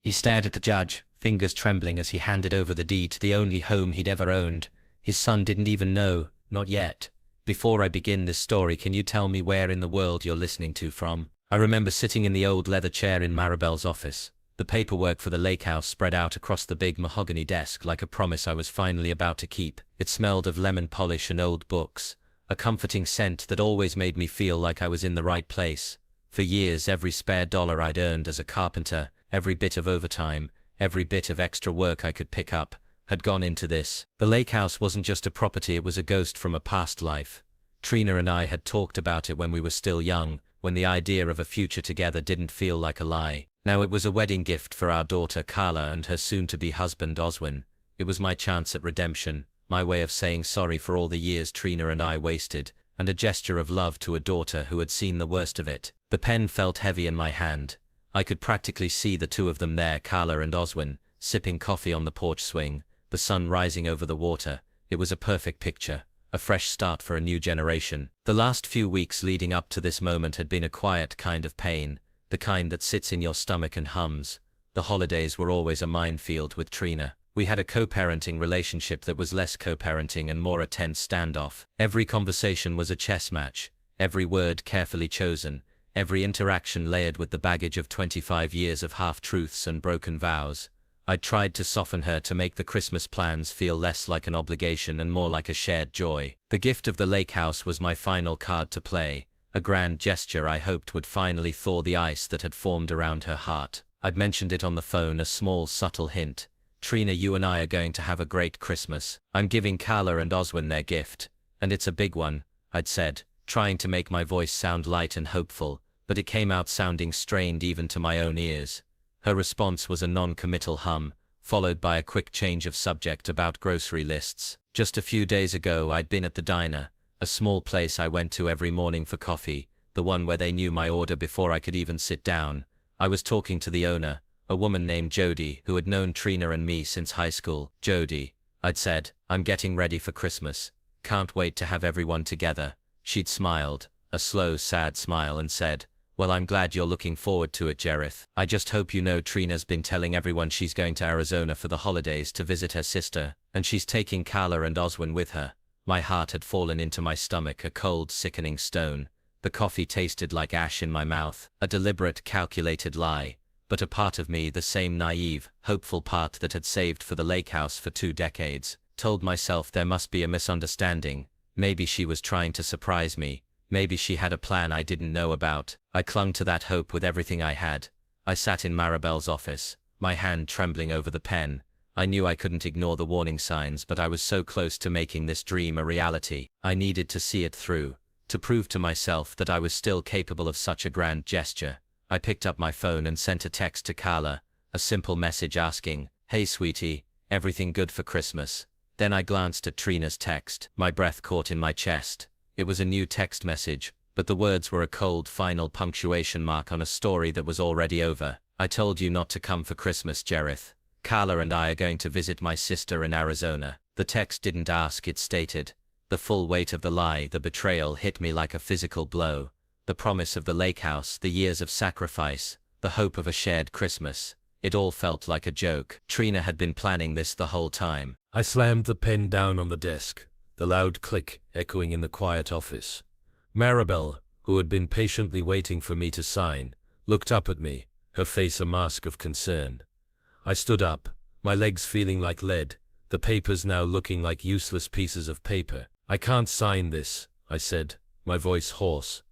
He stared at the judge, fingers trembling as he handed over the deed to the only home he'd ever owned. His son didn't even know, not yet. Before I begin this story, can you tell me where in the world you're listening to from? I remember sitting in the old leather chair in Maribel's office, the paperwork for the lake house spread out across the big mahogany desk like a promise I was finally about to keep. It smelled of lemon polish and old books, a comforting scent that always made me feel like I was in the right place. For years, every spare dollar I'd earned as a carpenter, every bit of overtime, every bit of extra work I could pick up, had gone into this. The lake house wasn't just a property, it was a ghost from a past life. Trina and I had talked about it when we were still young, when the idea of a future together didn't feel like a lie. Now it was a wedding gift for our daughter Carla and her soon-to-be husband Oswin. It was my chance at redemption, my way of saying sorry for all the years Trina and I wasted, and a gesture of love to a daughter who had seen the worst of it. The pen felt heavy in my hand. I could practically see the two of them there, Carla and Oswin, sipping coffee on the porch swing, the sun rising over the water. It was a perfect picture, a fresh start for a new generation. The last few weeks leading up to this moment had been a quiet kind of pain, the kind that sits in your stomach and hums. The holidays were always a minefield with Trina. We had a co-parenting relationship that was less co-parenting and more a tense standoff. Every conversation was a chess match, every word carefully chosen, every interaction layered with the baggage of 25 years of half-truths and broken vows. I'd tried to soften her to make the Christmas plans feel less like an obligation and more like a shared joy. The gift of the lake house was my final card to play, a grand gesture I hoped would finally thaw the ice that had formed around her heart. I'd mentioned it on the phone, a small subtle hint. Trina, you and I are going to have a great Christmas. I'm giving Carla and Oswin their gift, and it's a big one, I'd said, trying to make my voice sound light and hopeful, but it came out sounding strained even to my own ears. Her response was a non-committal hum, followed by a quick change of subject about grocery lists. Just a few days ago I'd been at the diner, a small place I went to every morning for coffee, the one where they knew my order before I could even sit down. I was talking to the owner, a woman named Jody, who had known Trina and me since high school. Jody, I'd said, I'm getting ready for Christmas. Can't wait to have everyone together. She'd smiled, a slow, sad smile, and said, well, I'm glad you're looking forward to it, Jareth. I just hope you know Trina's been telling everyone she's going to Arizona for the holidays to visit her sister, and she's taking Carla and Oswin with her. My heart had fallen into my stomach, a cold, sickening stone. The coffee tasted like ash in my mouth, a deliberate, calculated lie. But a part of me, the same naive, hopeful part that had saved for the lake house for 2 decades, told myself there must be a misunderstanding. Maybe she was trying to surprise me. Maybe she had a plan I didn't know about. I clung to that hope with everything I had. I sat in Maribel's office, my hand trembling over the pen. I knew I couldn't ignore the warning signs, but I was so close to making this dream a reality. I needed to see it through, to prove to myself that I was still capable of such a grand gesture. I picked up my phone and sent a text to Carla, a simple message asking, "Hey sweetie, everything good for Christmas?" Then I glanced at Trina's text. My breath caught in my chest. It was a new text message, but the words were a cold final punctuation mark on a story that was already over. I told you not to come for Christmas, Jareth. Carla and I are going to visit my sister in Arizona. The text didn't ask, it stated. The full weight of the lie, the betrayal, hit me like a physical blow. The promise of the lake house, the years of sacrifice, the hope of a shared Christmas. It all felt like a joke. Trina had been planning this the whole time. I slammed the pen down on the desk, the loud click echoing in the quiet office. Maribel, who had been patiently waiting for me to sign, looked up at me, her face a mask of concern. I stood up, my legs feeling like lead, the papers now looking like useless pieces of paper. I can't sign this, I said, my voice hoarse.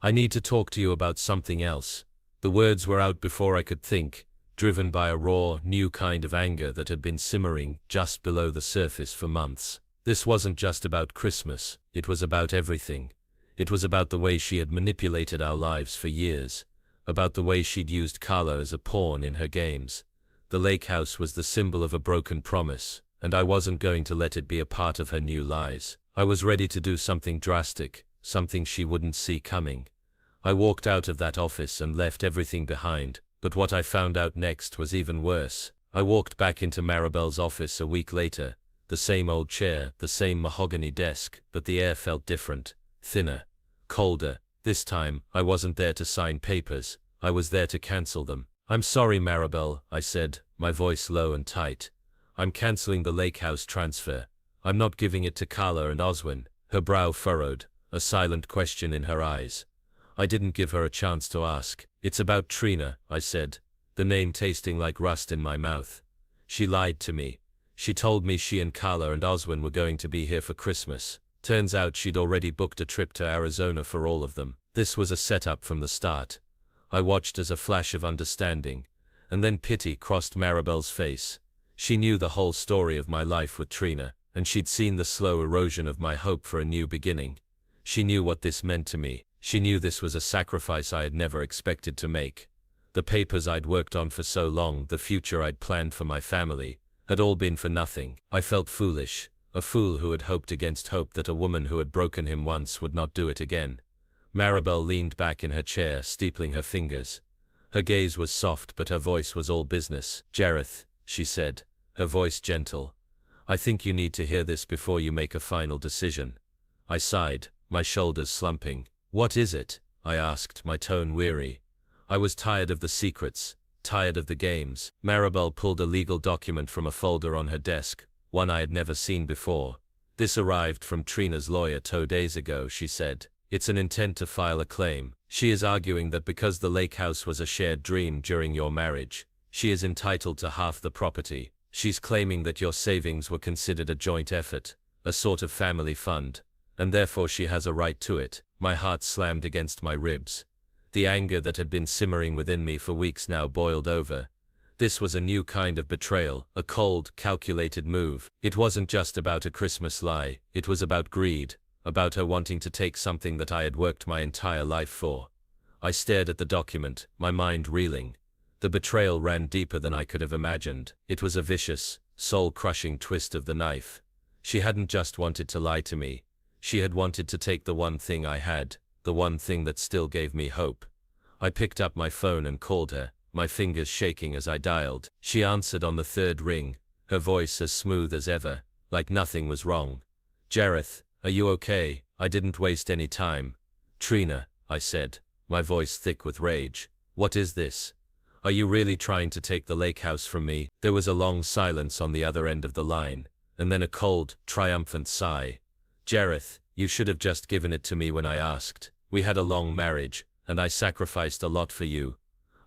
I need to talk to you about something else. The words were out before I could think, driven by a raw, new kind of anger that had been simmering just below the surface for months. This wasn't just about Christmas, it was about everything. It was about the way she had manipulated our lives for years, about the way she'd used Carla as a pawn in her games. The lake house was the symbol of a broken promise, and I wasn't going to let it be a part of her new lies. I was ready to do something drastic, something she wouldn't see coming. I walked out of that office and left everything behind, but what I found out next was even worse. I walked back into Maribel's office a week later, the same old chair, the same mahogany desk, but the air felt different, thinner, colder. This time, I wasn't there to sign papers, I was there to cancel them. I'm sorry, Maribel, I said, my voice low and tight. I'm canceling the lake house transfer. I'm not giving it to Carla and Oswin. Her brow furrowed, a silent question in her eyes. I didn't give her a chance to ask. It's about Trina, I said, the name tasting like rust in my mouth. She lied to me. She told me she and Carla and Oswin were going to be here for Christmas. Turns out she'd already booked a trip to Arizona for all of them. This was a setup from the start. I watched as a flash of understanding, and then pity crossed Maribel's face. She knew the whole story of my life with Trina, and she'd seen the slow erosion of my hope for a new beginning. She knew what this meant to me. She knew this was a sacrifice I had never expected to make. The papers I'd worked on for so long, the future I'd planned for my family, had all been for nothing. I felt foolish, a fool who had hoped against hope that a woman who had broken him once would not do it again. Maribel leaned back in her chair, steepling her fingers. Her gaze was soft, but her voice was all business. Jareth, she said, her voice gentle. I think you need to hear this before you make a final decision. I sighed, my shoulders slumping. What is it? I asked, my tone weary. I was tired of the secrets, tired of the games. Maribel pulled a legal document from a folder on her desk, one I had never seen before. This arrived from Trina's lawyer 2 days ago, she said. It's an intent to file a claim. She is arguing that because the lake house was a shared dream during your marriage, she is entitled to half the property. She's claiming that your savings were considered a joint effort, a sort of family fund, and therefore she has a right to it. My heart slammed against my ribs. The anger that had been simmering within me for weeks now boiled over. This was a new kind of betrayal, a cold, calculated move. It wasn't just about a Christmas lie, it was about greed, about her wanting to take something that I had worked my entire life for. I stared at the document, my mind reeling. The betrayal ran deeper than I could have imagined. It was a vicious, soul-crushing twist of the knife. She hadn't just wanted to lie to me. She had wanted to take the one thing I had, the one thing that still gave me hope. I picked up my phone and called her, my fingers shaking as I dialed. She answered on the 3rd ring, her voice as smooth as ever, like nothing was wrong. Jareth, are you okay? I didn't waste any time. Trina, I said, my voice thick with rage. What is this? Are you really trying to take the lake house from me? There was a long silence on the other end of the line, and then a cold, triumphant sigh. Jareth, you should have just given it to me when I asked. We had a long marriage, and I sacrificed a lot for you.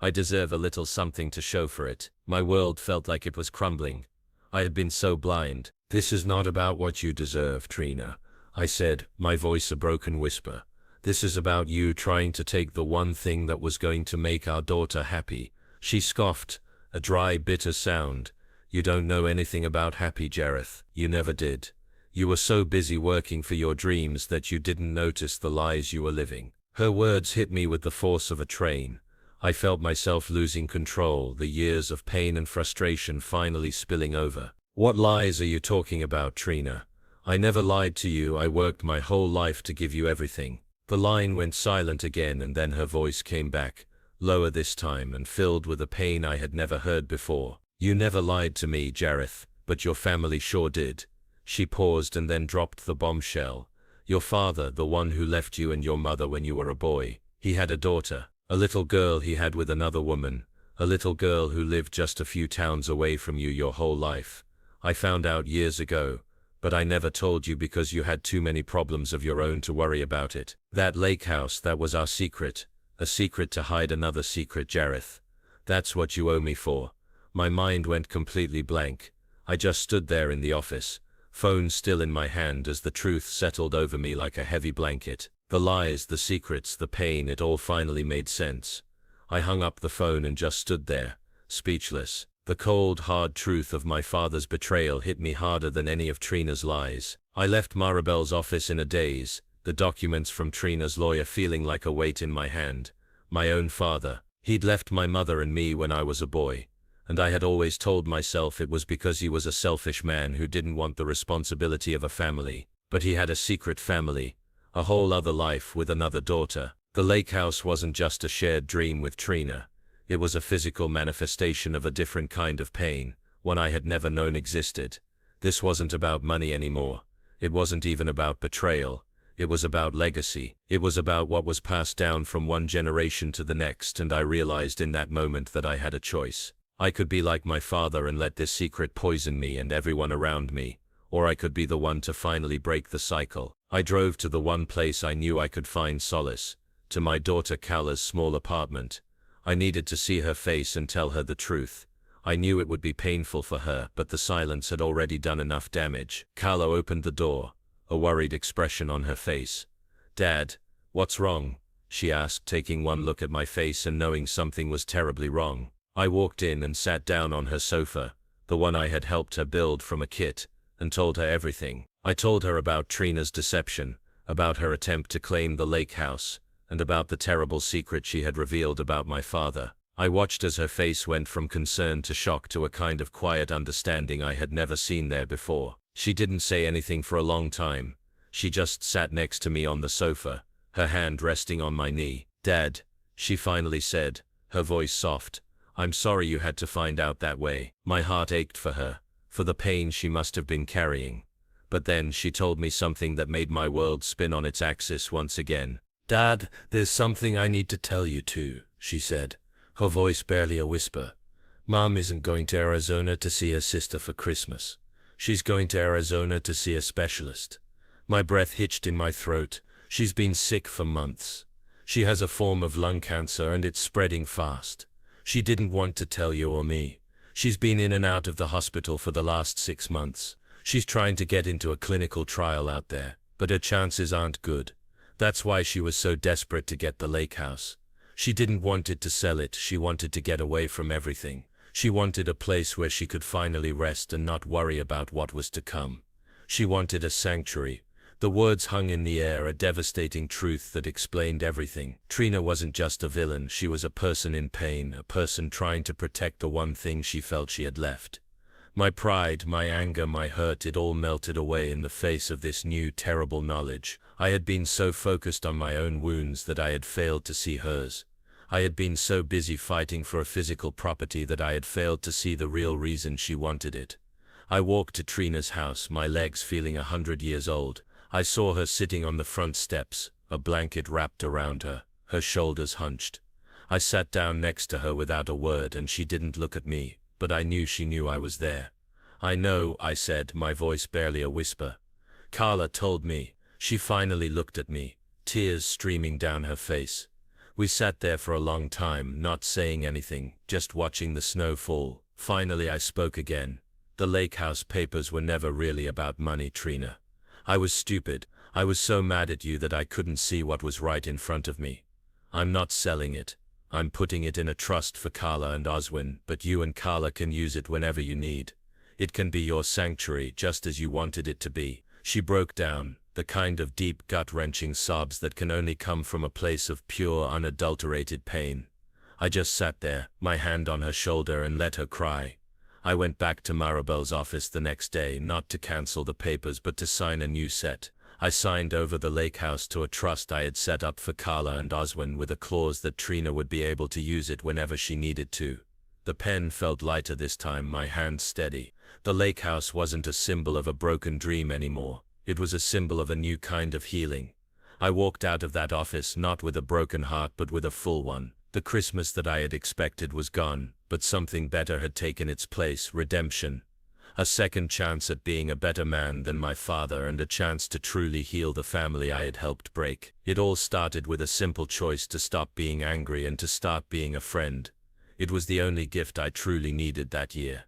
I deserve a little something to show for it. My world felt like it was crumbling. I had been so blind. This is not about what you deserve, Trina, I said, my voice a broken whisper. This is about you trying to take the one thing that was going to make our daughter happy. She scoffed, a dry, bitter sound. You don't know anything about happy, Jareth. You never did. You were so busy working for your dreams that you didn't notice the lies you were living. Her words hit me with the force of a train. I felt myself losing control, the years of pain and frustration finally spilling over. What lies are you talking about, Trina? I never lied to you. I worked my whole life to give you everything. The line went silent again, and then her voice came back, lower this time and filled with a pain I had never heard before. You never lied to me, Jareth, but your family sure did. She paused and then dropped the bombshell. Your father, the one who left you and your mother when you were a boy, he had a daughter, a little girl he had with another woman, a little girl who lived just a few towns away from you your whole life. I found out years ago, but I never told you because you had too many problems of your own to worry about it. That lake house, that was our secret. A secret to hide another secret, Jareth. That's what you owe me for. My mind went completely blank. I just stood there in the office, phone still in my hand as the truth settled over me like a heavy blanket. The lies, the secrets, the pain, it all finally made sense. I hung up the phone and just stood there, speechless. The cold, hard truth of my father's betrayal hit me harder than any of Trina's lies. I left Maribel's office in a daze, the documents from Trina's lawyer feeling like a weight in my hand. My own father. He'd left my mother and me when I was a boy, and I had always told myself it was because he was a selfish man who didn't want the responsibility of a family. But he had a secret family, a whole other life with another daughter. The lake house wasn't just a shared dream with Trina. It was a physical manifestation of a different kind of pain, one I had never known existed. This wasn't about money anymore. It wasn't even about betrayal. It was about legacy. It was about what was passed down from one generation to the next, and I realized in that moment that I had a choice. I could be like my father and let this secret poison me and everyone around me, or I could be the one to finally break the cycle. I drove to the one place I knew I could find solace, to my daughter Carla's small apartment. I needed to see her face and tell her the truth. I knew it would be painful for her, but the silence had already done enough damage. Carla opened the door, a worried expression on her face. "Dad, what's wrong?" she asked, taking one look at my face and knowing something was terribly wrong. I walked in and sat down on her sofa, the one I had helped her build from a kit, and told her everything. I told her about Trina's deception, about her attempt to claim the lake house, and about the terrible secret she had revealed about my father. I watched as her face went from concern to shock to a kind of quiet understanding I had never seen there before. She didn't say anything for a long time. She just sat next to me on the sofa, her hand resting on my knee. "Dad," she finally said, her voice soft, "I'm sorry you had to find out that way." My heart ached for her, for the pain she must have been carrying. But then she told me something that made my world spin on its axis once again. "Dad, there's something I need to tell you too," she said, her voice barely a whisper. "Mom isn't going to Arizona to see her sister for Christmas. She's going to Arizona to see a specialist." My breath hitched in my throat. "She's been sick for months. She has a form of lung cancer and it's spreading fast. She didn't want to tell you or me. She's been in and out of the hospital for the last 6 months. She's trying to get into a clinical trial out there, but her chances aren't good. That's why she was so desperate to get the lake house. She didn't want it to sell it, she wanted to get away from everything. She wanted a place where she could finally rest and not worry about what was to come. She wanted a sanctuary." The words hung in the air, a devastating truth that explained everything. Trina wasn't just a villain, she was a person in pain, a person trying to protect the one thing she felt she had left. My pride, my anger, my hurt, it all melted away in the face of this new, terrible knowledge. I had been so focused on my own wounds that I had failed to see hers. I had been so busy fighting for a physical property that I had failed to see the real reason she wanted it. I walked to Trina's house, my legs feeling 100 years old. I saw her sitting on the front steps, a blanket wrapped around her, her shoulders hunched. I sat down next to her without a word and she didn't look at me, but I knew she knew I was there. "I know," I said, my voice barely a whisper. "Carla told me." She finally looked at me, tears streaming down her face. We sat there for a long time, not saying anything, just watching the snow fall. Finally I spoke again. "The lake house papers were never really about money, Trina. I was stupid. I was so mad at you that I couldn't see what was right in front of me. I'm not selling it. I'm putting it in a trust for Carla and Oswin, but you and Carla can use it whenever you need. It can be your sanctuary, just as you wanted it to be." She broke down, the kind of deep, gut-wrenching sobs that can only come from a place of pure, unadulterated pain. I just sat there, my hand on her shoulder, and let her cry. I went back to Maribel's office the next day, not to cancel the papers but to sign a new set. I signed over the lake house to a trust I had set up for Carla and Oswin with a clause that Trina would be able to use it whenever she needed to. The pen felt lighter this time, my hand steady. The lake house wasn't a symbol of a broken dream anymore. It was a symbol of a new kind of healing. I walked out of that office not with a broken heart but with a full one. The Christmas that I had expected was gone, but something better had taken its place: redemption. A second chance at being a better man than my father, and a chance to truly heal the family I had helped break. It all started with a simple choice to stop being angry and to start being a friend. It was the only gift I truly needed that year.